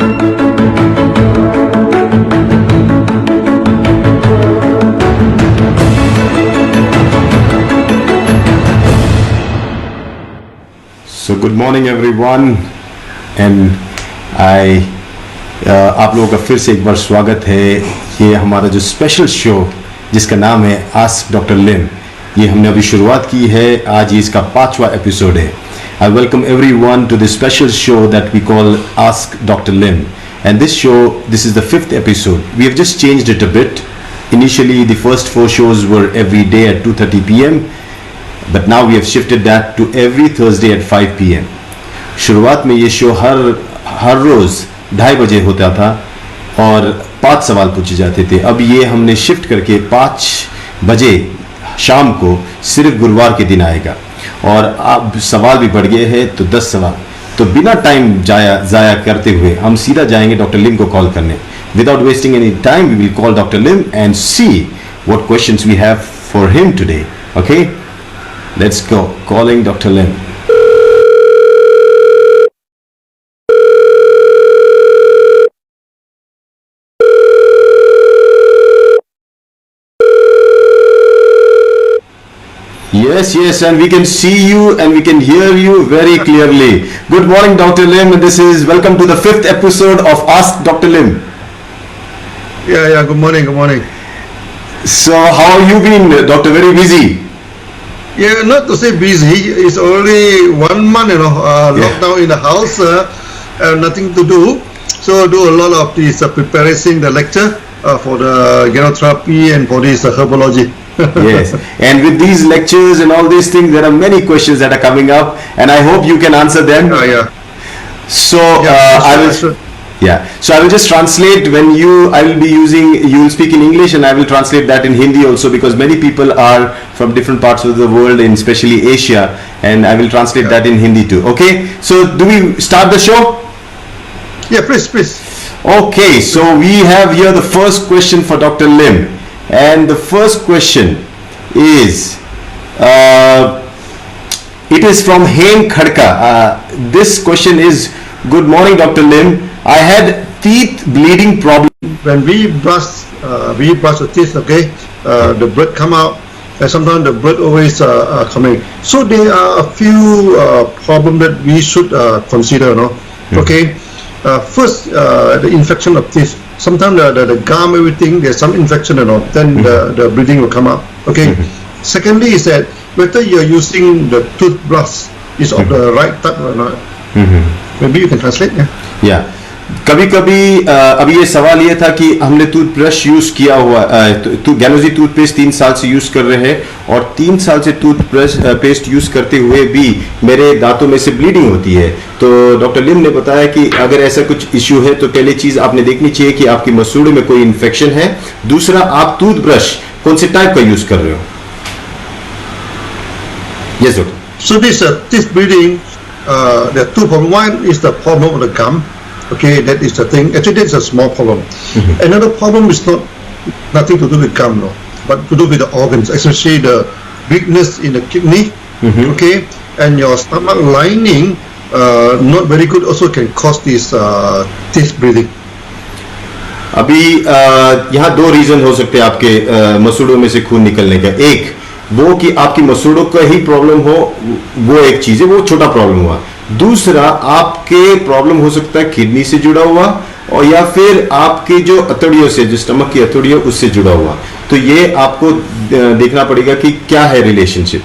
So good morning everyone and आप लोगों का फिर से एक बार स्वागत है। ये हमारा जो स्पेशल शो जिसका नाम है आस्क डॉक्टर लिम, ये हमने अभी शुरुआत की है। आज ये इसका 5वां एपिसोड है। I welcome everyone to this special show that we call ask doctor Lim, and this is the 5th episode. We have just changed it a bit. Initially the first 4 shows were every day at 2:30 p.m. but now we have shifted that to every Thursday at 5 p.m. शुरुआत में ये show हर रोज 2:30 बजे होता था और 5 सवाल पूछे जाते थे। अब ये हमने शिफ्ट करके 5 बजे शाम को सिर्फ गुरुवार के दिन आएगा और अब सवाल भी बढ़ गए हैं तो 10 सवाल। तो बिना टाइम जाया करते हुए हम सीधा जाएंगे डॉक्टर लिम को कॉल करने। Without wasting any time we will call doctor Lim and see what questions we have for him today. Okay, let's go calling Dr. Lim. Yes, and we can see you and we can hear you very clearly. Good morning, Dr. Lim. Welcome to the 5th episode of Ask Dr. Lim. Yeah. Good morning. So, how have you been, Doctor? Very busy. Yeah, not to say busy. It's only 1 month, locked down in the house, nothing to do. So do a lot of this preparing the lecture for the genotherapy and for this herbology. Yes, and with these lectures and all these things, there are many questions that are coming up, and I hope you can answer them. Yeah. So So I will just translate I will be you will speak in English and I will translate that in Hindi also, because many people are from different parts of the world, and especially Asia, and I will translate that in Hindi too. Okay, so do we start the show? Yeah, please. Okay, so we have here the first question for Dr. Lim, and the first question is it is from Hain Khadka. This question is: Good morning, Dr. Lim. I had teeth bleeding problem. When we brush the teeth, the blood come out, and sometimes the blood always coming. So there are a few problems that we should consider. Okay. First, the infection of teeth. Sometimes the gum, everything, there's some infection then the bleeding will come out. Okay. Secondly is that whether you're using the toothbrush is of the right type or not. Maybe you can translate. Yeah. कभी अभी ये सवाल ये था कि हमने toothbrush use किया हुआ गैनोजी टूथपेस्ट 3 साल से यूज कर रहे हैं और 3 साल से टूथब्रश पेस्ट यूज करते हुए भी मेरे दांतों में से ब्लीडिंग होती है। तो डॉक्टर लिम ने बताया कि अगर ऐसा कुछ इश्यू है तो पहले चीज आपने देखनी चाहिए कि आपकी मसूड़ों में कोई इन्फेक्शन है। दूसरा, आप टूथब्रश कौन से टाइप का यूज कर रहे हो? Yes doctor. So this bleeding, there are 2 problems. One is the problem of the gum. Okay, that is the thing. Actually, that's a small problem. Another problem is nothing to do with gum, but to do with the organs, especially the weakness in the kidney. Okay, and your stomach lining not very good also can cause this teeth bleeding. अभी यहाँ 2 reason हो सकते हैं आपके मसूड़ों में से खून निकलने का। एक वो कि आपकी मसूड़ों का ही प्रॉब्लम हो, वो एक चीज है, वो छोटा प्रॉब्लम हुआ। दूसरा, आपके प्रॉब्लम हो सकता है किडनी से जुड़ा हुआ और या फिर आपके जो अतड़ियों से, जो स्टमक की अतड़ियों उससे जुड़ा हुआ। तो ये आपको देखना पड़ेगा कि क्या है relationship.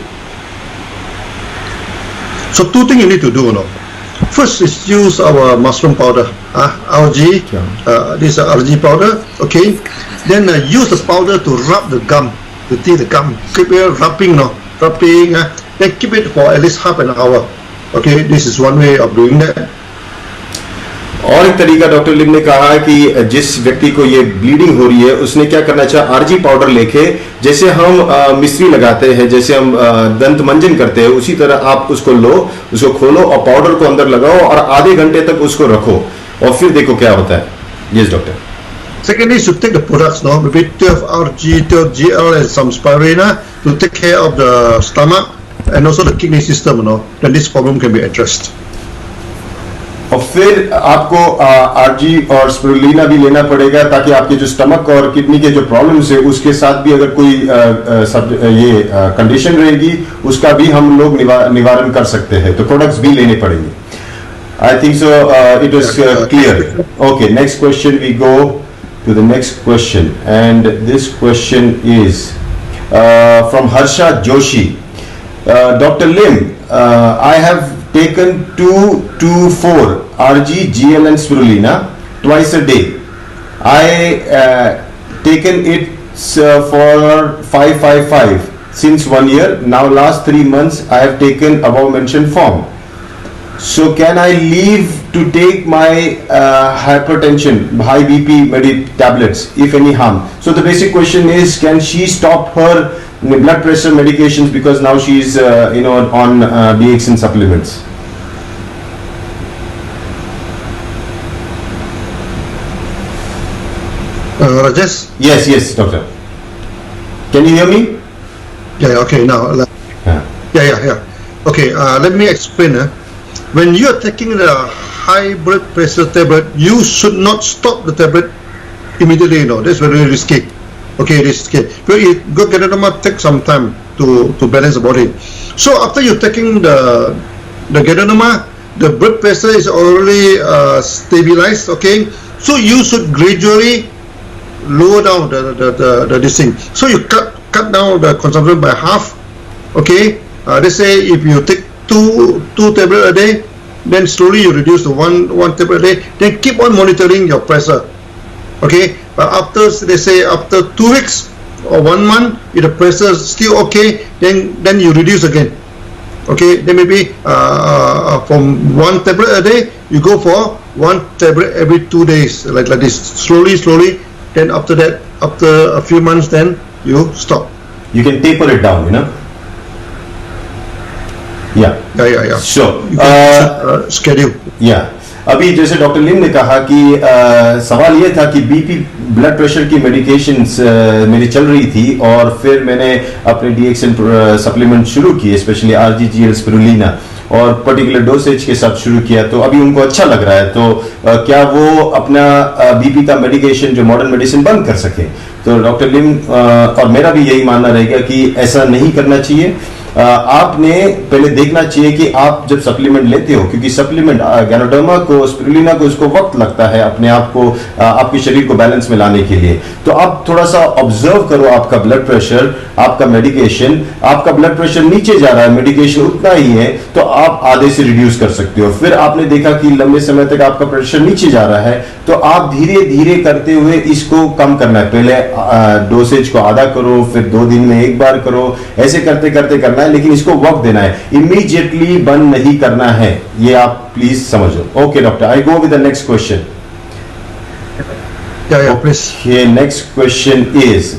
So 2 things you need to do. First is use our mushroom powder, algae. This is algae powder. Okay. Then use the powder to rub the gum, to teeth the gum. Keep it rubbing. Then keep it for at least half an hour. Okay, this is one way of doing that. और एक तरीका doctor लिम ने कहा है कि जिस व्यक्ति को ये ब्लीडिंग हो रही है उसने क्या करना चाहिए, आरजी पाउडर लेके, जैसे हम मिश्री लगाते हैं, जैसे हम दंत मंजन करते हैं, उसी तरह आप उसको लो, उसको खोलो और पाउडर को अंदर लगाओ और आधे घंटे तक उसको रखो और फिर देखो क्या होता है। Yes doctor. Secondly, you should take the products maybe 12 RG, 12 GL and some spirulina to take care of the stomach and also the kidney system, then this problem can be addressed. और फिर आपको RG और spirulina भी लेना पड़ेगा, ताकि आपके जो स्टमक और किडनी के जो प्रॉब्लम्स है उसके साथ भी अगर कोई कंडीशन रहेगी उसका भी हम लोग निवारण कर सकते हैं, तो प्रोडक्ट्स भी लेने पड़ेंगे. I think so. It was clear. Okay, next question. We go to the next question, and this question is from Harsha Joshi. Dr. Lim, I have taken 224 RG, GL, and spirulina twice a day. I taken it for 555 since 1 year. Now, last 3 months, I have taken above mentioned form. So can I leave to take my hypertension, high BP tablets, if any harm? So the basic question is, can she stop her blood pressure medications because now she is, on DXN supplements? Rajesh? Yes, doctor. Can you hear me? Yeah. Okay. Now. Yeah. Okay. Let me explain. When you are taking the high blood pressure tablet, you should not stop the tablet immediately. That's very risky. Okay, risky. But it go Ganoderma take some time to balance the body. So after you're taking the Ganoderma, the blood pressure is already stabilized. Okay, so you should gradually lower down the this thing. So you cut down the consumption by half. Okay, let's say if you take two tablets a day, then slowly you reduce to one tablet a day. Then keep on monitoring your pressure. Okay, but after, let's say, after 2 weeks or 1 month, if the pressure is still okay, then you reduce again. Okay, then maybe from 1 tablet a day, you go for 1 tablet every 2 days, like this, slowly. Then after that, after a few months, then you stop. You can taper it down, Yeah. Sure. Schedule. Yeah. अभी जैसे doctor लिम ने कहा कि सवाल ये था कि BP blood pressure की मेडिकेशंस मेरी चल रही थी, और फिर मैंने अपने डीएक्सएन सप्लीमेंट शुरू किए, स्पेशली आरजी, जीएल, स्पिरुलिना, और पर्टिकुलर डोसेज के साथ शुरू किया, तो अभी उनको अच्छा लग रहा है. तो क्या वो अपना बीपी का मेडिकेशन जो मॉडर्न मेडिसिन बंद कर सके? तो डॉक्टर लिम और मेरा भी यही मानना रहेगा कि ऐसा नहीं करना चाहिए. आपने पहले देखना चाहिए कि आप जब सप्लीमेंट लेते हो, क्योंकि सप्लीमेंट गैनोडर्मा को, स्पिरुलिना को, उसको वक्त लगता है अपने आप को, आपके शरीर को बैलेंस में लाने के लिए. तो आप थोड़ा सा ऑब्जर्व करो आपका ब्लड प्रेशर, आपका मेडिकेशन. आपका ब्लड प्रेशर नीचे जा रहा है, मेडिकेशन उतना ही है, तो आप आधे से रिड्यूस कर सकते हो. फिर आपने देखा कि लंबे समय तक आपका प्रेशर नीचे जा रहा है, तो आप धीरे धीरे करते हुए इसको कम करना है. पहले डोसेज को आधा करो, फिर 2 दिन में 1 बार करो, ऐसे करते करते करना है, लेकिन इसको वक्त देना है. इमीडिएटली बंद नहीं करना है, ये आप प्लीज समझो. Okay doctor, I go with the next question. Please. Okay, next question is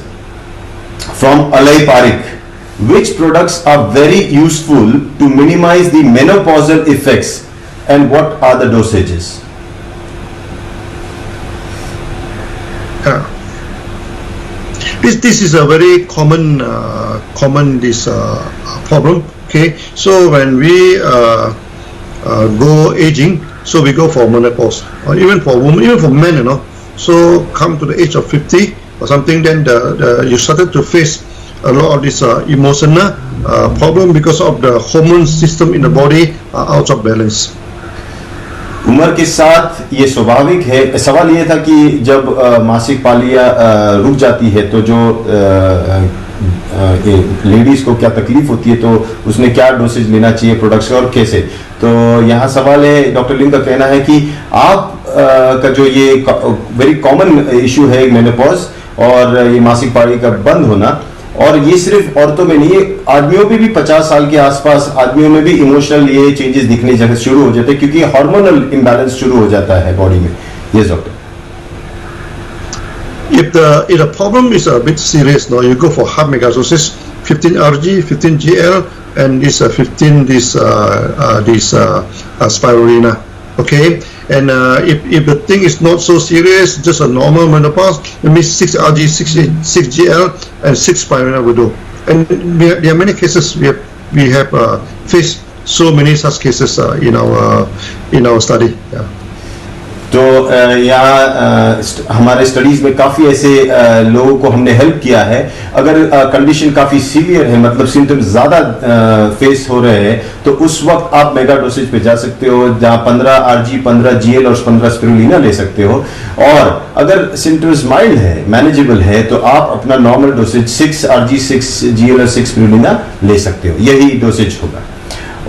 from Alay Parik. Which products are very useful to minimize the menopausal effects, and what are the dosages? This is a very common problem. Okay, so when we go aging, so we go for menopause, or even for women, even for men, So come to the age of 50 or something, then you started to face a lot of this emotional problem because of the hormone system in the body are out of balance. उम्र के साथ ये स्वाभाविक है. सवाल ये था कि जब मासिक पालियां रुक जाती है तो जो लेडीज को क्या तकलीफ होती है, तो उसने क्या डोसेज लेना चाहिए प्रोडक्ट्स का और कैसे. तो यहाँ सवाल है, डॉक्टर लिंग का कहना है कि आप का जो ये वेरी कॉमन इशू है मेनोपॉज और ये मासिक पाली का बंद होना, और ये सिर्फ औरतों में नहीं है, आदमियों में भी 50 साल के आसपास आदमियों में भी इमोशनल ये चेंजेस दिखने शुरू हो जाते हैं, क्योंकि हार्मोनल इम्बैलेंस शुरू हो जाता है बॉडी में. Yes doctor. If the problem is a bit serious, now you go for heart megasosis, 15 RG, 15 GL, and this 15 spirulina. Okay, and if the thing is not so serious, just a normal menopause, it means 6 RG, 6 GL, and 6 spirulina will do. And there are many cases we have faced so many such cases in our study. Yeah. तो यहाँ हमारे studies में काफ़ी ऐसे लोगों को हमने help किया है। अगर कंडीशन काफ़ी सीवियर है, मतलब सिम्टम्स ज़्यादा फेस हो रहे हैं, तो उस वक्त आप मेगा डोसेज पे जा सकते हो, जहाँ 15 RG, 15 GL और 15 स्पिरुलिना ले सकते हो। और अगर सिम्टम्स माइल्ड है, मैनेजेबल है, तो आप अपना नॉर्मल डोसेज 6 RG, 6 GL और 6 स्पिरुलिना ले सकते हो। यही डोसेज होगा।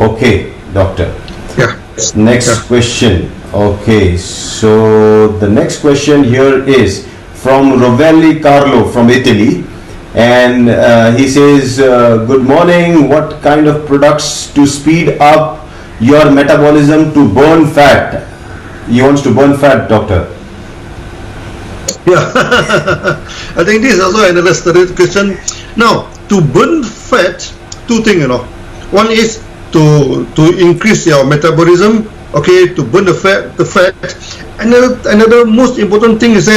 Okay doctor, next question. Okay, so the next question here is from Rovelli Carlo from Italy, and he says, good morning, what kind of products to speed up your metabolism to burn fat? He wants to burn fat, doctor. Yeah, I think this is also another study question. Now, to burn fat, two things, one is to increase your metabolism. Okay, to burn the fat. Another most important thing is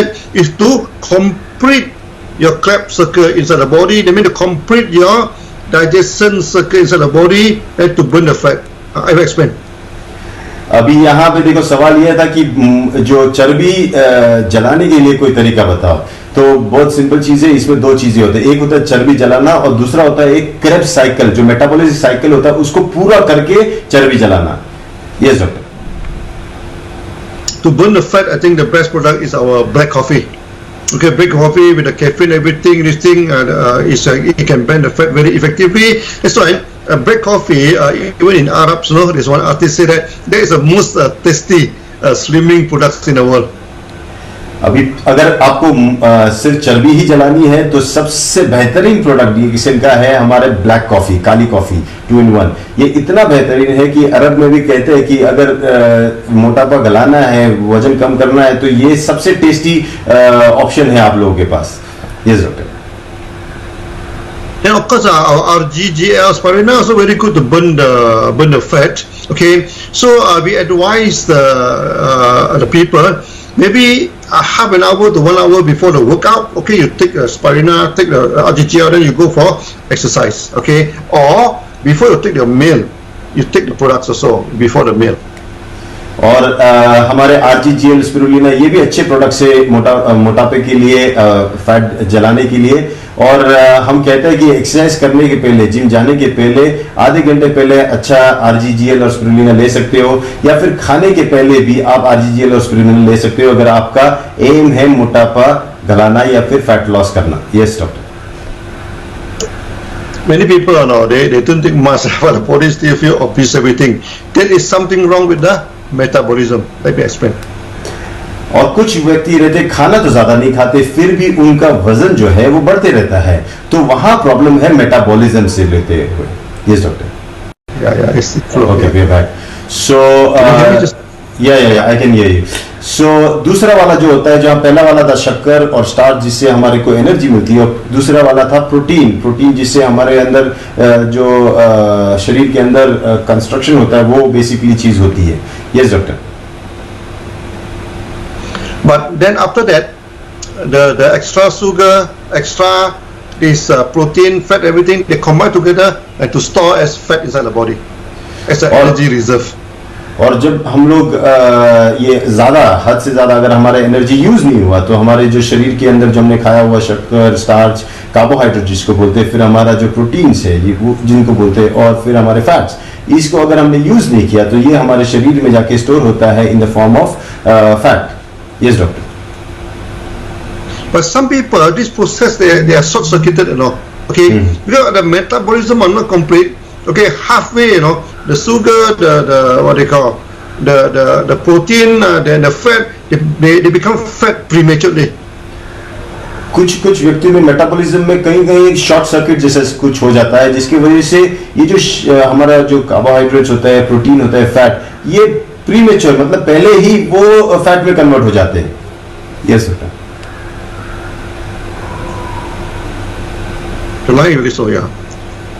to complete your Krebs circle inside the body. That means to complete your digestion circle inside the body and to burn the fat. I will explain. अभी यहाँ पे देखो, सवाल यह था कि जो चर्बी जलाने के लिए कोई तरीका बताओ। तो बहुत सिंपल चीज है, इसमें दो चीजें होती है, एक होता है चर्बी जलाना और दूसरा होता है एक क्रेब्स साइकिल, जो मेटाबॉलिज्म साइकिल होता है, उसको पूरा करके चर्बी जलाना। Yes, doctor. To burn the fat, I think the best product is our black coffee. Okay, black coffee with the caffeine, everything. This thing it can burn the fat very effectively. That's why black coffee, even in Arabs, there's one artist said that is the most tasty slimming products in the world. अभी अगर आपको सिर्फ चर्बी ही जलानी है तो सबसे बेहतरीन product ये किस्म का है हमारे ब्लैक कॉफी, काली कॉफी 2-in-1। ये इतना बेहतरीन है कि अरब में भी कहते हैं कि अगर मोटापा गलाना है, वजन कम करना है, तो ये सबसे टेस्टी ऑप्शन है आप लोगों के पास। Yes doctor. And of course, our RGGL spirulina also very good to burn the fat. Okay, so we advise the people maybe half an hour to 1 hour before the workout. Okay, you take the spirulina, take the RGGL, then you go for exercise. Okay, or before you take your meal, you take the products also before the meal. और हमारे RGGL spirulina ये भी अच्छे products है मोटापे के लिए, fat जलाने के लिए। और हम कहते हैं कि एक्सरसाइज करने के पहले, जिम जाने के पहले आधे घंटे पहले अच्छा RGGL और स्पिरुलिना ले सकते हो, या फिर खाने के पहले भी आप RGGL और स्पिरुलिना ले सकते हो अगर आपका एम है मोटापा गलाना या फिर फैट लॉस करना। Yes doctor. Many people they don't take much, but the body still feel obese everything. There is something wrong with the metabolism. Let me explain. और कुछ व्यक्ति रहते खाना तो ज्यादा नहीं खाते, फिर भी उनका वजन जो है वो बढ़ते रहता है, तो वहां प्रॉब्लम है मेटाबॉलिज्म से लेते हुए। Yes doctor. Okay, we are back. So yeah I can hear you. सो दूसरा वाला जो होता है, जहां पहला वाला था शक्कर और स्टार्च जिससे हमारे को एनर्जी मिलती है, और दूसरा वाला था प्रोटीन जिससे हमारे अंदर जो शरीर के अंदर कंस्ट्रक्शन होता है वो बेसिकली चीज होती है। Yes doctor. But then after that, the extra sugar, extra this protein, fat, everything, they combine together and to store as fat inside the body, as an energy reserve. और जब हम लोग ये ज़्यादा हद से ज़्यादा अगर हमारा एनर्जी यूज़ नहीं हुआ, तो हमारे जो शरीर के अंदर जो हमने खाया हुआ शक्कर, स्टार्च, कार्बोहाइड्रेट जिसको बोलते हैं, फिर हमारा जो प्रोटीन्स है ये जिनको बोलते हैं, और फिर हमारे फैट्स, इसको अगर हमने यूज़ नहीं किया तो ये हमारे शरीर में जाके स्टोर होता है in the form of fat. Yes, doctor. But some people, this process they are short-circuited, Okay, because the metabolism are not complete. Okay, halfway, the sugar, the what they call, the protein, then the fat, they become fat prematurely. कुछ व्यक्तियों में metabolism में कहीं short circuit जैसा कुछ हो जाता है, जिसकी वजह से ये जो हमारा जो कार्बोहाइड्रेट्स होता है, प्रोटीन होता है, फैट, ये प्रीमेच्योर मतलब पहले ही वो फैट में कन्वर्ट हो जाते हैं। Yes sir. So yeah.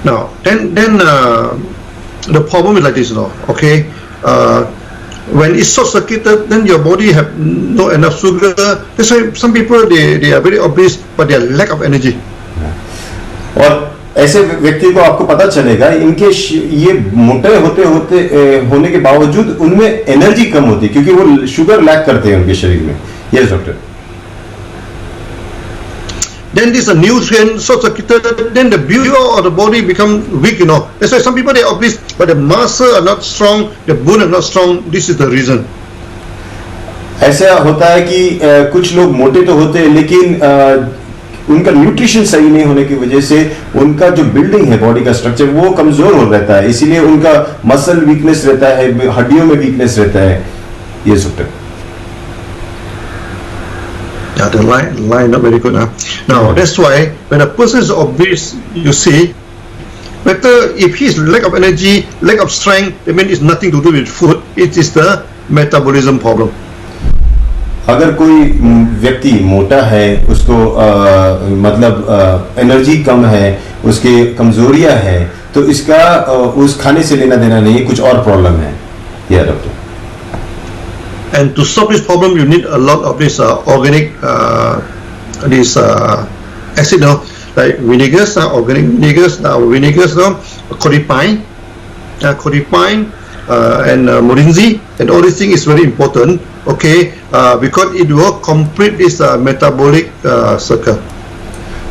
Now then the problem is like this, Okay, when it's short-circuited, then your body have no enough sugar. That's why some people they are very obese, but they are lack of energy. और ऐसे व्यक्ति को आपको पता चलेगा इनके ये मोटे होने के बावजूद उनमें एनर्जी कम होती है क्योंकि वो शुगर लैक करते हैं उनके शरीर में। Yes doctor. Then this a nutrient so then the build of the body become weak, you know. That's why some people they are obese, but the muscle are not strong, the bone are not strong. This is the reason. ऐसा होता है कि कुछ लोग मोटे तो होते हैं लेकिन उनका न्यूट्रिशन सही नहीं होने की वजह से उनका जो बिल्डिंग है बॉडी का स्ट्रक्चर वो कमजोर हो रहता है, इसीलिए उनका मसल वीकनेस रहता है, हड्डियों में वीकनेस रहता है। ये doctor. Yeah, the line not very good. Now that's why when a person is obese, you see, whether if he is lack of energy, lack of strength, I mean it's nothing to do with food. It is the metabolism problem. अगर कोई व्यक्ति मोटा है, उसको मतलब energy कम है, उसके कमजोरियां है, तो इसका उस खाने से लेना देना नहीं, कुछ और प्रॉब्लम है। या doctor. And to solve this problem, you need a lot of this organic, this acid, like vinegars, organic vinegars, codipine, and morinzi, and all these things is very important. Okay, because it will complete this metabolic circle.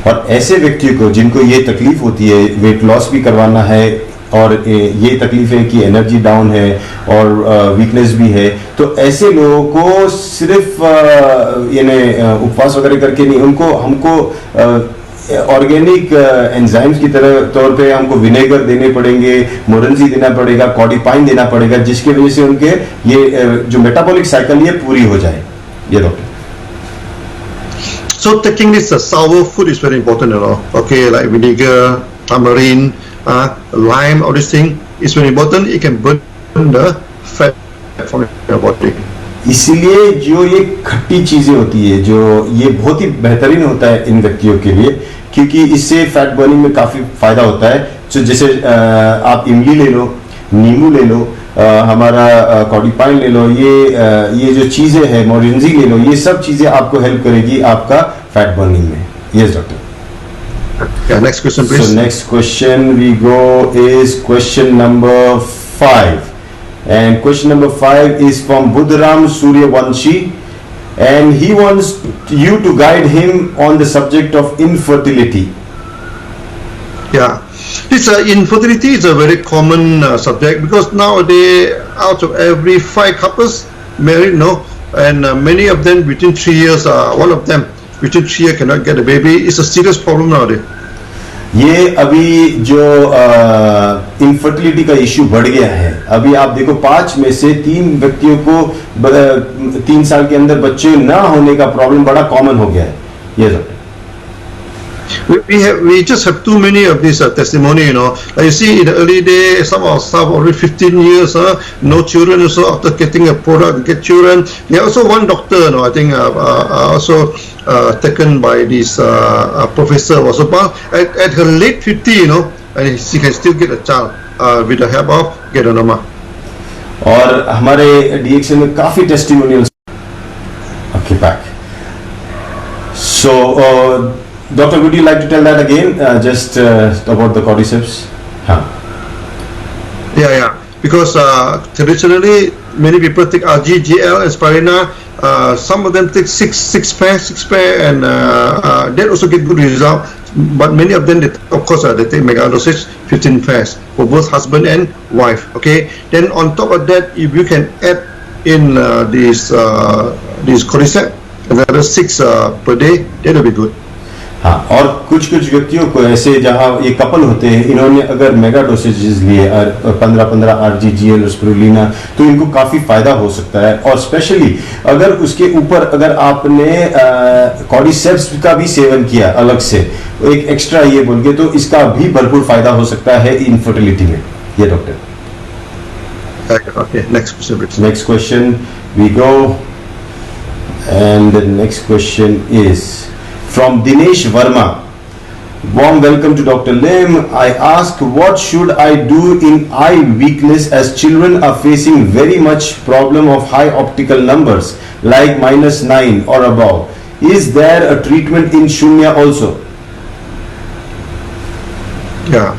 और ऐसे व्यक्तियों को जिनको ये तकलीफ होती है, weight loss भी करवाना है और ये तकलीफ है कि एनर्जी डाउन है और वीकनेस भी है, तो ऐसे लोगों को सिर्फ उपवास वगैरह करके नहीं, उनको हमको ऑर्गेनिक एंजाइम्स की तौर पे हमको विनेगर देने पड़ेंगे, मोरंजी देना पड़ेगा, कॉडिपाइन देना पड़ेगा, जिसकी वजह से उनके ये जो मेटाबॉलिक साइकिल ये पूरी हो जाए। ये doctor. So taking this sour food is very important, Okay, like vinegar, tamarind, lime, all this thing is very important. It can burn the fat from your body. इसीलिए जो ये खट्टी चीजें होती है, जो ये बहुत ही बेहतरीन होता है इन व्यक्तियों के लिए, क्योंकि इससे फैट बर्निंग में काफी फायदा होता है। तो जैसे आप इमली ले लो, नींबू ले लो, हमारा कॉडिपाइन ले लो, ये जो चीजें हैं, मोरिंजी ले लो, ये सब चीजें आपको हेल्प करेगी आपका फैट बर्निंग में। Yes doctor. Yeah, next question, please. So next question we go is question number 5, and question number 5 is from Buddharam Suryavanshi, and he wants you to guide him on the subject of infertility. Yeah, this infertility is a very common subject because nowadays out of every 5 couples married, and many of them within 3 years, one of them within 3 years cannot get a baby. It's a serious problem nowadays. ये अभी जो infertility का issue बढ़ गया है, अभी आप देखो 5 में से 3 व्यक्तियों को 3 साल के अंदर बच्चे ना होने का प्रॉब्लम बड़ा कॉमन हो गया है। ये doctor. We just have too many of this testimony, Like you see, in the early days, some of our staff already 15 years, no children. So after getting a product, get children. There also one doctor, I think, also taken by this Professor Wasapa at her late 50, and she can still get a child with the help of Geronoma. और हमारे DXN में काफी testimonials. Okay, back. So. Doctor, would you like to tell that again, just about the cordyceps? Yeah. Because traditionally, many people take RGGL and Spirina. Some of them take six pair, and they also get good result. But many of them, of course, they take mega dosage 15 pairs for both husband and wife. Okay. Then on top of that, if you can add in these cordyceps, another 6 per day, that will be good. हाँ, और कुछ व्यक्तियों को ऐसे जहाँ ये couple होते हैं, इन्होंने अगर मेगा डोसेजेस लिए 15 RGGL और स्पिरुलिना, तो इनको काफी फायदा हो सकता है। और स्पेशली अगर उसके ऊपर अगर आपने कॉर्डिसेप्स का भी सेवन किया अलग से एक एक्स्ट्रा ये बोल के, तो इसका भी भरपूर फायदा हो सकता है इनफर्टिलिटी में। ये doctor. Okay, next question, please. Next question we go, and the next question is from Dinesh Verma. Warm welcome to Dr. Lim. I ask, what should I do in eye weakness as children are facing very much problem of high optical numbers like -9 or above? Is there a treatment in Shunya also? Yeah.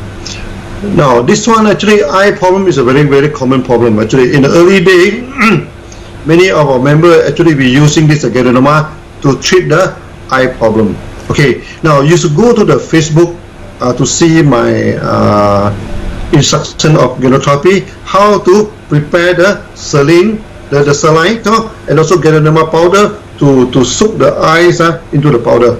Now, this one actually, eye problem is a very, very common problem. Actually, in the early day, many of our members actually be using this Ganoderma to treat the eye problem. Okay. Now, you should go to the Facebook to see my instruction of genotherapy, how to prepare the saline, the saline, and also Ganoderma powder to soak the eyes into the powder.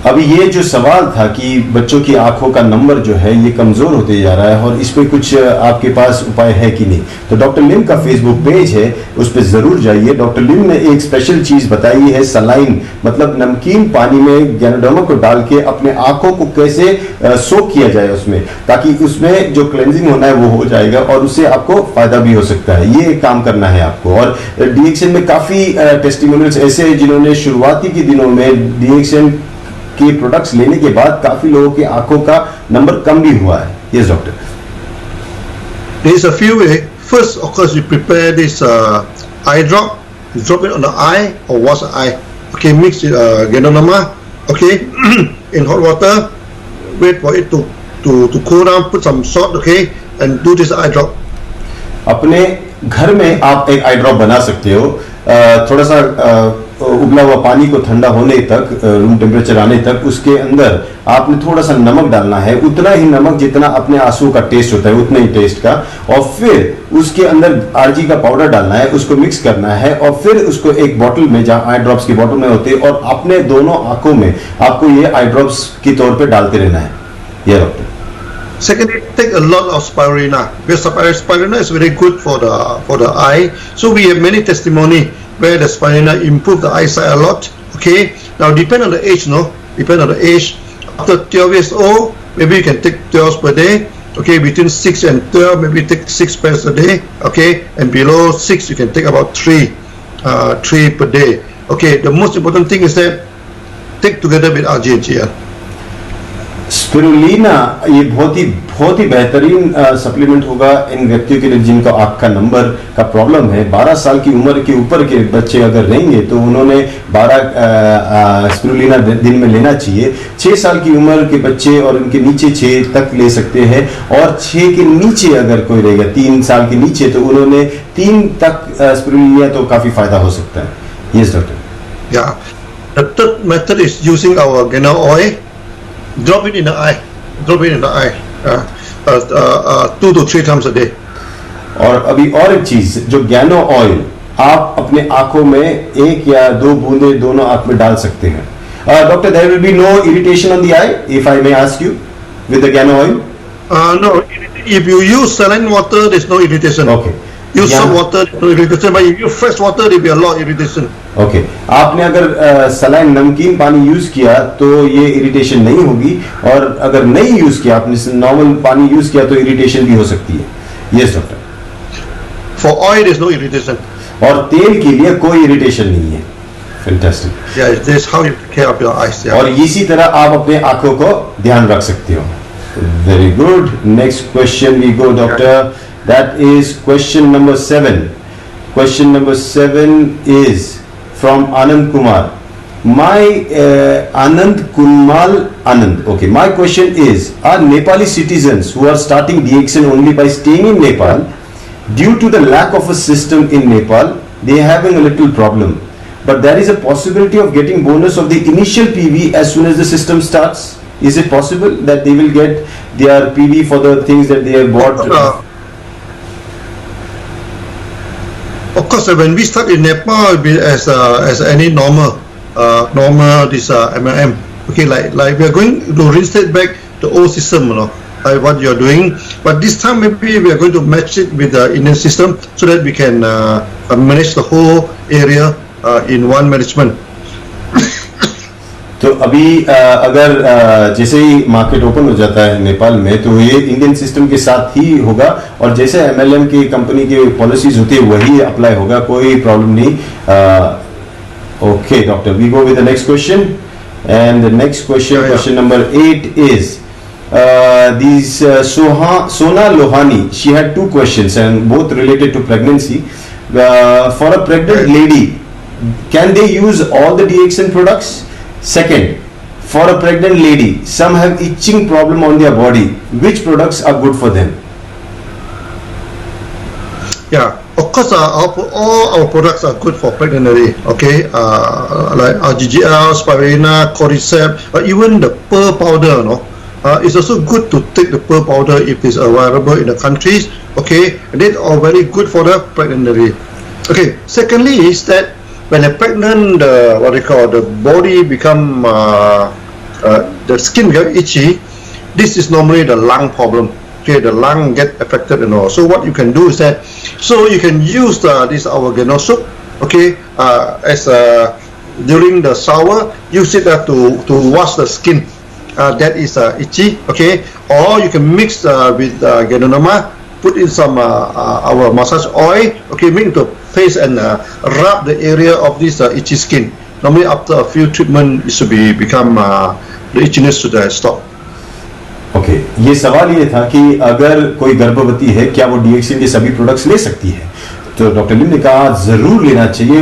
अभी ये जो सवाल था कि बच्चों की आंखों का नंबर जो है ये कमजोर होते जा रहा है और इस पे कुछ आपके पास उपाय है कि नहीं, तो डॉक्टर लिम का फेसबुक पेज है, उस पे जरूर जाइए। डॉक्टर लिम ने एक स्पेशल चीज बताई है, सलाइन, मतलब नमकीन पानी में गैनोडर्मा को डाल के अपने आंखों को कैसे सोक किया जाए उसमें, ताकि उसमें जो क्लेंजिंग होना है वो हो जाएगा और उससे आपको फायदा भी हो सकता है। ये काम करना है आपको। और डीएक्सएन में काफी टेस्टिमोनियल्स ऐसे हैं जिन्होंने शुरुआती के दिनों में डीएक्सएन के प्रोडक्ट्स लेने के बाद काफी लोगों की आंखों का नंबर कम भी हुआ है। Yes doctor, there is a few ways. First, of course, you prepare this eye drop. You drop it on the eye or wash the eye. Okay, mix it Ganoderma. Okay, in hot water. Wait for it to cool down. Put some salt. Okay, and do this eye drop. अपने घर में आप एक आई drop बना सकते हो। थोड़ा सा उबला हुआ पानी को ठंडा होने तक, रूम टेम्परेचर आने तक, उसके अंदर आपने थोड़ा सा नमक डालना है, उतना ही नमक जितना अपने आंसू का टेस्ट होता है उतना ही टेस्ट का, और फिर उसके अंदर आरजी का पाउडर डालना है, उसको मिक्स करना है और फिर उसको एक बॉटल में, जहां आई ड्रॉप्स की बॉटल में होते हैं, और अपने दोनों आंखों में आपको ये आई ड्रॉप्स की तौर पे डालते रहना है। ये doctor. Secondly, take a lot of spirulina, because spirulina is very good for the eye. So we have many testimony where the spirulina improve the eyesight a lot. Okay. Now depend on the age, no? Depend on the age. After 12 years old, maybe you can take 12 per day. Okay. Between 6 and 12, maybe take 6 pills a day. Okay. And below 6, you can take about 3 per day. Okay. The most important thing is that take together with RGNGL. Spirulina ये बहुत ही बेहतरीन supplement होगा इन व्यक्तियों के लिए जिनका आंख का नंबर का प्रॉब्लम है। 12 साल की उम्र के ऊपर के बच्चे अगर रहेंगे तो उन्होंने 12 स्पिरुलिना दिन में लेना चाहिए। 6 साल की उम्र के बच्चे और उनके नीचे 6 तक ले सकते हैं, और 6 के नीचे अगर कोई रहेगा 3 साल के नीचे तो उन्होंने 3 तक स्पिरुलिना, तो काफी फायदा हो सकता है। Yes doctor. Yeah. The third method is using our Gano oil. Drop it in the eye. Drop it in the eye. 2 to 3 times a day. और अभी और एक चीज, जो गैनो ऑयल आप अपने आंखों में 1 या 2 बूंदे दोनों आंख में डाल सकते हैं। Doctor, there will be no irritation on the eye if I may ask you with the gano oil? No, if you use saline water, there's no irritation. Okay. Use salt water, no irritation. But if you use fresh water, there will be a lot of irritation. Okay, आपने अगर saline नमकीन पानी use किया तो ये irritation नहीं होगी, और अगर नहीं यूज किया, आपने नॉर्मल पानी यूज किया तो इरिटेशन भी हो सकती है। Yes doctor. For oil, there's no irritation. और तेल के लिए कोई इरिटेशन नहीं है। Fantastic. Yeah, that's how you take care of your eyes. Yeah. और इसी तरह आप अपने आंखों को ध्यान रख सकते हो। Very good. Next question we go doctor, that is question number 7। Question number 7 is from Anand Kumar. Anand Kunmal Anand. Okay, my question is, are Nepali citizens who are starting DXN only by staying in Nepal, due to the lack of a system in Nepal, they are having a little problem, but there is a possibility of getting bonus of the initial PV as soon as the system starts? Is it possible that they will get their PV for the things that they have bought? Of course, when we start in Nepal, it will be as any normal this MLM. Okay, like we are going to reinstate back the old system, like what you are doing. But this time maybe we are going to match it with the Indian system so that we can manage the whole area in one management. तो अभी अगर जैसे ही market open हो जाता है नेपाल में, तो ये इंडियन सिस्टम के साथ ही होगा, और जैसे एमएलएम की कंपनी की पॉलिसीज होती है वही अप्लाई होगा, कोई प्रॉब्लम नहीं। Okay doctor, we go with the next question, and the next question, question number 8 is Sona Lohani. She had 2 questions and both related to pregnancy. For a pregnant lady, can they use all the DXN products? Second, For a pregnant lady, some have itching problem on their body. Which products are good for them? Yeah, of course, all our products are good for pregnant lady. Okay, like GGL, Spirina, Cordyceps, even the pearl powder. No, it's also good to take the pearl powder if it's available in the countries. Okay, and they are very good for the pregnant lady. Okay. Secondly, is that when a pregnant, what they call the body become the skin become itchy. This is normally the lung problem. Okay, the lung get affected and all. So what you can do is that, so you can use this our Geno soup, okay, as during the shower, use it to wash the skin that is itchy, okay, or you can mix with Ganoderma, put in some our massage oil, okay, make into paste and rub the area of this itchy skin. Normally after a few treatment, it should become the itchiness should stop. Okay ये सवाल ये था कि अगर कोई गर्भवती है क्या वो डीएक्सिन के सभी प्रोडक्ट्स ले सकती है, तो डॉक्टर लिम ने कहा जरूर लेना चाहिए।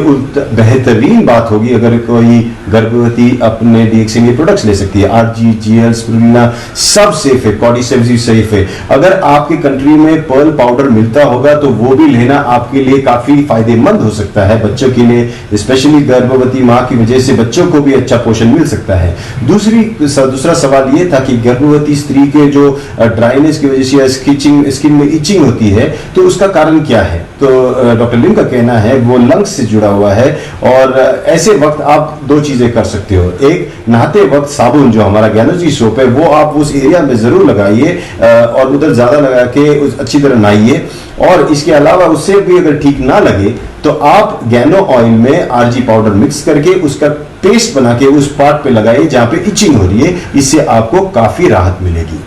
बेहतरीन बात होगी अगर कोई गर्भवती अपने डीएक्सिन के प्रोडक्ट्स ले सकती है। आरजीजीएल, स्पिरुलिना सब सेफ है, कॉर्डिसेप्स भी सेफ है। अगर आपकी कंट्री में पर्ल पाउडर मिलता होगा तो वो भी लेना आपके लिए काफी फायदेमंद हो सकता है, बच्चों के लिए स्पेशली गर्भवती माँ की वजह से बच्चों को भी अच्छा पोषण मिल सकता है। दूसरा सवाल ये था कि गर्भवती स्त्री के जो ड्राइनेस की वजह से स्किन में इचिंग होती है तो उसका कारण क्या है, तो डॉक्टर लिम का कहना है वो लंग्स से जुड़ा हुआ है। और ऐसे वक्त आप दो चीजें कर सकते हो, एक नहाते वक्त साबुन जो हमारा गैनोजी सोप है वो आप उस एरिया में जरूर लगाइए और उधर ज्यादा लगा के अच्छी तरह नहाइए। और इसके अलावा उससे भी अगर ठीक ना लगे तो आप गैनो ऑयल में आरजी पाउडर मिक्स करके उसका पेस्ट बना के उस पार्ट पे लगाइए जहां पे इचिंग हो रही है, इससे आपको काफी राहत मिलेगी।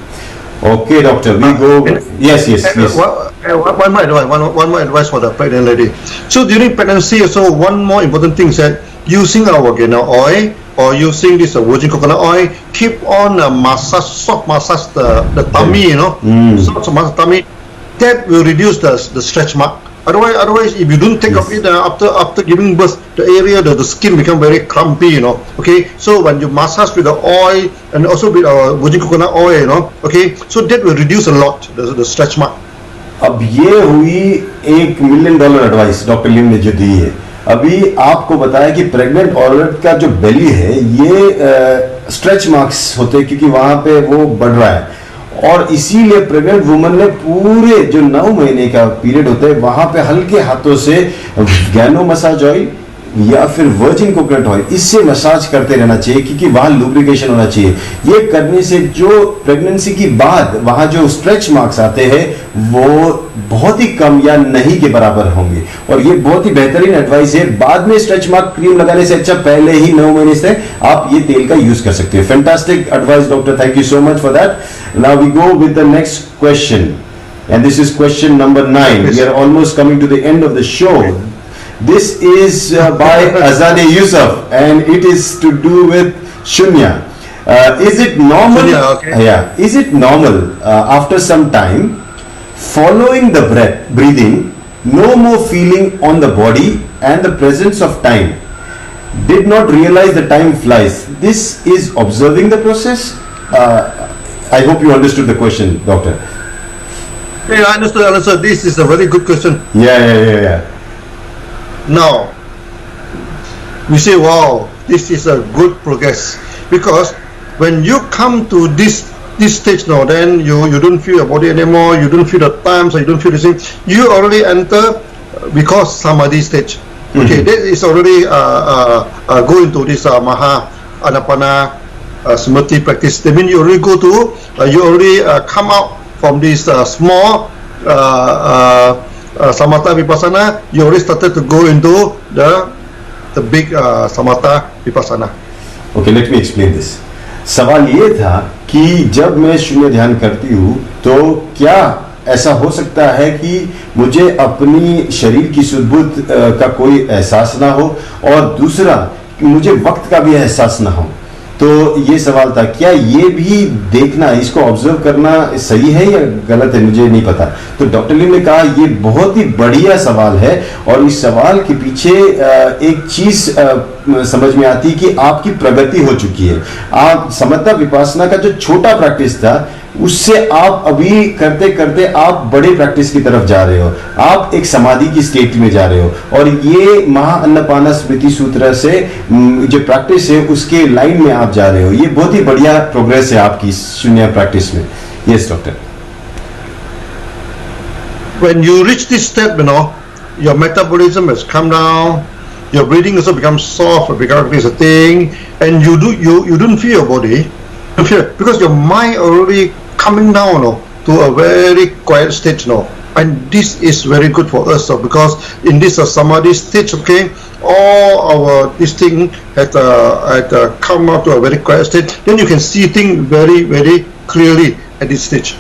Okay, doctor, we go. Yes. One more advice for the pregnant lady. So during pregnancy, also one more important thing is that using our Geno oil or using this virgin coconut oil, keep on soft massage the tummy, you know, soft massage tummy. That will reduce the stretch mark. Otherwise, if you don't take of it after giving birth, the area the skin become very clumpy, you know. Okay, so when you massage with the oil and also with our virgin coconut oil, you know, okay, so that will reduce a lot the stretch mark. अब ये हुई $1 million advice doctor लिम ने जो दी है। अभी आपको बताया कि प्रेग्नेंट औरत का जो बेली है ये स्ट्रेच मार्क्स होते हैं क्योंकि वहां पे वो बढ़ रहा है, और इसीलिए प्रेग्नेंट वुमन ने पूरे जो 9 महीने का पीरियड होता है वहां पे हल्के हाथों से गैनो मसाज ऑयल या फिर वर्जिन कोकोनट ऑयल इससे मसाज करते रहना चाहिए क्योंकि वहां लुब्रिकेशन होना चाहिए। ये करने से जो प्रेगनेंसी के बाद वहां जो स्ट्रेच मार्क्स आते हैं वो बहुत ही कम या नहीं के बराबर होंगे, और ये बहुत ही बेहतरीन एडवाइस है। बाद में स्ट्रेच मार्क क्रीम लगाने से अच्छा पहले ही 9 महीने से आप ये तेल का यूज कर सकते हैं। Fantastic advice doctor, thank you so much for that. Now we go with the next question and this is question number 9। We are almost coming to the end of the show. This is by Azadeh Yusuf and it is to do with Shunya. Is it normal? Shunya, okay. Yeah. Is it normal after some time following the breathing, no more feeling on the body and the presence of time? Did not realize the time flies. This is observing the process. I hope you understood the question, doctor. Yeah, I understood. This is a very good question. Yeah. Now, we say, wow, this is a good progress, because when you come to this stage now, then you don't feel your body anymore, you don't feel the time, so you don't feel the thing. You already enter because samadhi stage. Okay, that is already go into this Maha Anapana Smriti practice. That means you already go to, you already come out from this small Samatha Vipassana, you already started to go into the big Samatha Vipassana. Okay, let me explain this. सवाल ये था कि जब मैं शून्य ध्यान करती हूँ तो क्या ऐसा हो सकता है कि मुझे अपनी शरीर की सुध-बुध का कोई एहसास ना हो, और दूसरा मुझे वक्त का भी एहसास ना हो। तो ये सवाल था, क्या ये भी देखना, इसको ऑब्जर्व करना सही है या गलत है, मुझे नहीं पता। तो डॉक्टर लिम ने कहा ये बहुत ही बढ़िया सवाल है, और इस सवाल के पीछे एक चीज समझ में आती कि आपकी प्रगति हो चुकी है। आप समता विपासना का जो छोटा प्रैक्टिस था, उससे आप अभी करते करते आप बड़े प्रैक्टिस की तरफ जा रहे हो, आप एक समाधि की स्टेट में जा रहे हो, और ये महाअन्नपाना स्मृति सूत्र से जो प्रैक्टिस है उसके लाइन में आप जा रहे हो। ये बहुत ही बढ़िया प्रोग्रेस है आपकी शून्य प्रैक्टिस में। Yes doctor. When you reach this step, you know, your metabolism has come down, your breathing also becomes soft, becomes a thing, and you don't feel your body, you feel, because your mind already coming down, you know, to a very quiet state, you know, and this is very good for us, so, because in this samadhi stage, okay, all our this thing had come out to a very quiet state, then you can see things very very clearly at this stage.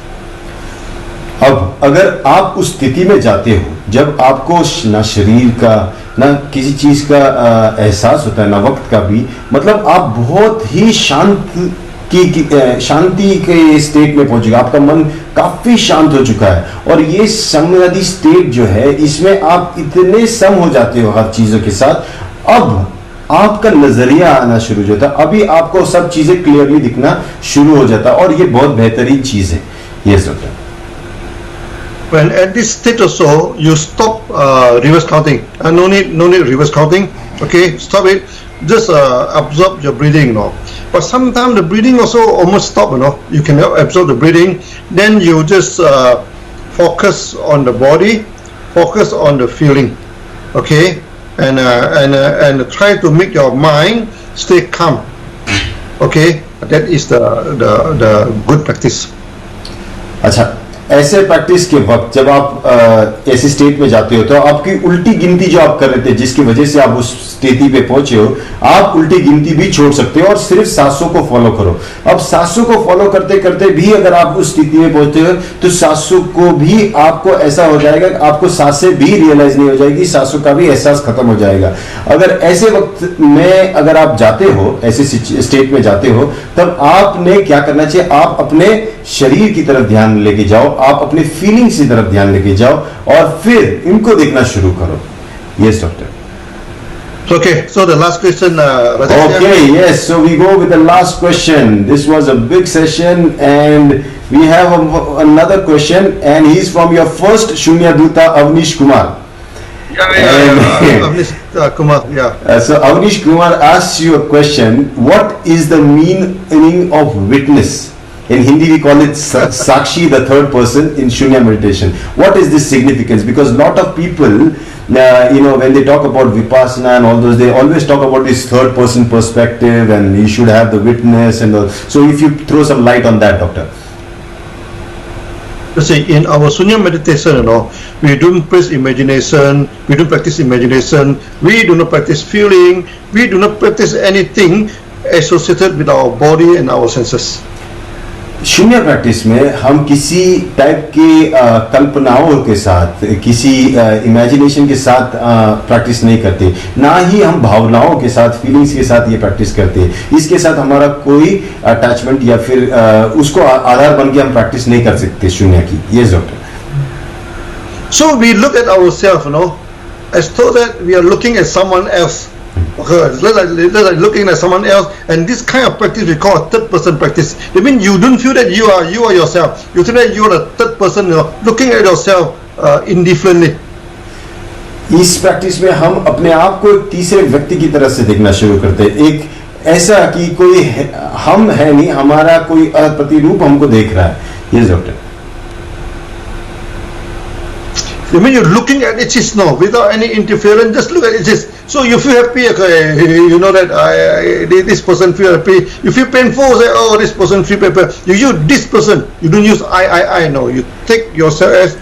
अब अगर आप उस स्थिति में जाते हो जब आपको ना शरीर का ना किसी चीज का एहसास होता है, ना वक्त का भी, मतलब आप बहुत ही शांति के स्टेट में पहुंचेगा, आपका मन काफी शांत हो चुका है, और ये समाधि स्टेट जो है इसमें आप इतने सम हो जाते हो हर चीजों के साथ। अब आपका नजरिया आना शुरू हो जाता है, अभी आपको सब चीजें क्लियरली दिखना शुरू हो जाता है, और ये बहुत बेहतरीन चीज है। Yes doctor. When at this state also you stop reverse counting, no need reverse counting, okay, stop it, just absorb your breathing, you know. But sometimes the breathing also almost stop, you know, you can absorb the breathing, then you just focus on the body, focus on the feeling, okay, and try to make your mind stay calm, okay, that is the good practice. अच्छा, ऐसे practice के वक्त जब आप ऐसे state में जाते हो तो आपकी उल्टी गिनती जो आप कर रहे थे, जिसकी वजह से आप उस स्थिति पे पहुंचे हो, आप उल्टी गिनती भी छोड़ सकते हो और सिर्फ 700 को फॉलो करो। अब 700 को फॉलो करते करते भी अगर आप उस स्थिति में पहुंचते हो तो 700 को भी आपको ऐसा हो जाएगा कि आपको 7 से भी रियलाइज नहीं हो जाएगी, 700 का भी एहसास खत्म हो जाएगा। अगर ऐसे वक्त में अगर आप जाते हो, ऐसे स्टेट में जाते हो, तब आपने क्या करना चाहिए, आप अपने शरीर की तरफ ध्यान लेके जाओ, आप अपने फीलिंग्स की तरफ ध्यान लेके जाओ और फिर इनको देखना शुरू करो। Yes doctor. Okay, so the last question, Rajesh. Okay, yes, so we go with the last question. This was a big session and we have another question, and he's from your first Shunya Duta, Avnish Kumar. Avnish Kumar, yeah. So Avnish Kumar asks you a question: what is the meaning of witness? In Hindi we call it Sakshi, the third person in Shunya meditation. What is this significance? Because lot of people, when they talk about Vipassana and all those, they always talk about this third person perspective and you should have the witness and all. So if you throw some light on that, Doctor. You see, in our Shunya meditation, we don't practice imagination, we don't practice imagination, we do not practice feeling, we do not practice anything associated with our body and our senses. शून्य practice में हम किसी type की कल्पनाओं के साथ, किसी imagination के साथ प्रैक्टिस नहीं करते, ना ही हम भावनाओं के साथ, फीलिंग्स के साथ ये प्रैक्टिस करते हैं। इसके साथ हमारा कोई अटैचमेंट या फिर उसको आधार बन के हम प्रैक्टिस नहीं कर सकते शून्य की। Yes doctor. So we look at ourselves, as though that we are looking at someone else. Okay, like looking at someone else, and this kind of practice we call a third person practice. I mean, you don't feel that you are yourself. You feel that you are a third person, looking at yourself indifferently. इस practice में हम अपने आप को एक तीसरे व्यक्ति की तरह से देखना शुरू करते हैं, एक ऐसा कि कोई हम है नहीं, हमारा कोई प्रतिरूप हमको देख रहा है। Yes doctor. I mean, you're looking at it just now without any interference. Just look at it just. So you feel happy. Okay, you know that this person feel happy. You feel painful. Say, oh, this person feel painful. You use this person. You don't use I. No, you take yourself as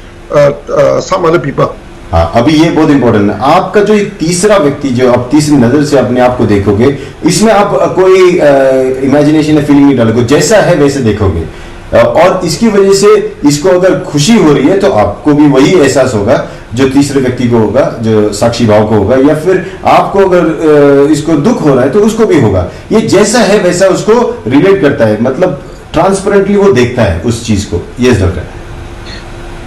some other people. हाँ, अभी ये बहुत important है। आपका जो तीसरा व्यक्ति जो आप तीसरी नजर से अपने आप को देखोगे, इसमें आप कोई इमेजिनेशन या फीलिंग नहीं डालोगे, जैसा है वैसे देखोगे। और इसकी वजह से इसको अगर खुशी हो रही है तो आपको भी वही एहसास होगा, जो तीसरे व्यक्ति को होगा, जो साक्षी भाव को होगा, या फिर आपको अगर इसको दुख हो रहा है तो उसको भी होगा। ये जैसा है वैसा उसको रिलेट करता है, मतलब ट्रांसपेरेंटली वो देखता है उस चीज को। Yes doctor.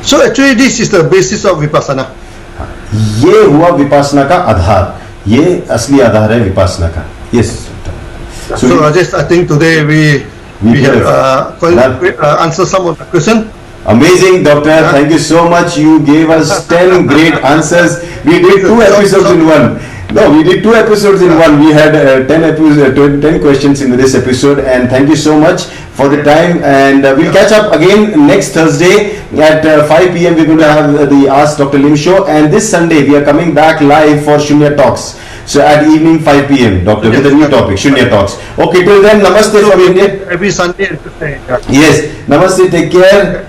So actually this is the basis of Vipassana. ये हुआ विपासना का आधार, ये असली आधार है विपासना का। Yes doctor. So Rajesh, I think today we have answered some of the question. Amazing, doctor. Yeah. Thank you so much. You gave us 10 great answers. We did 2 episodes in one. No, we did 2 episodes in one. We had 10 questions in this episode, and thank you so much for the time. And we'll catch up again next Thursday at 5 p.m. We're going to have the Ask Dr. Lim show, and this Sunday we are coming back live for Shunya Talks. So at evening 5 p.m. Doctor, with a new topic, Shunya Talks. Okay, till then, namaste from India. Every Sunday. Yes, namaste. Take care.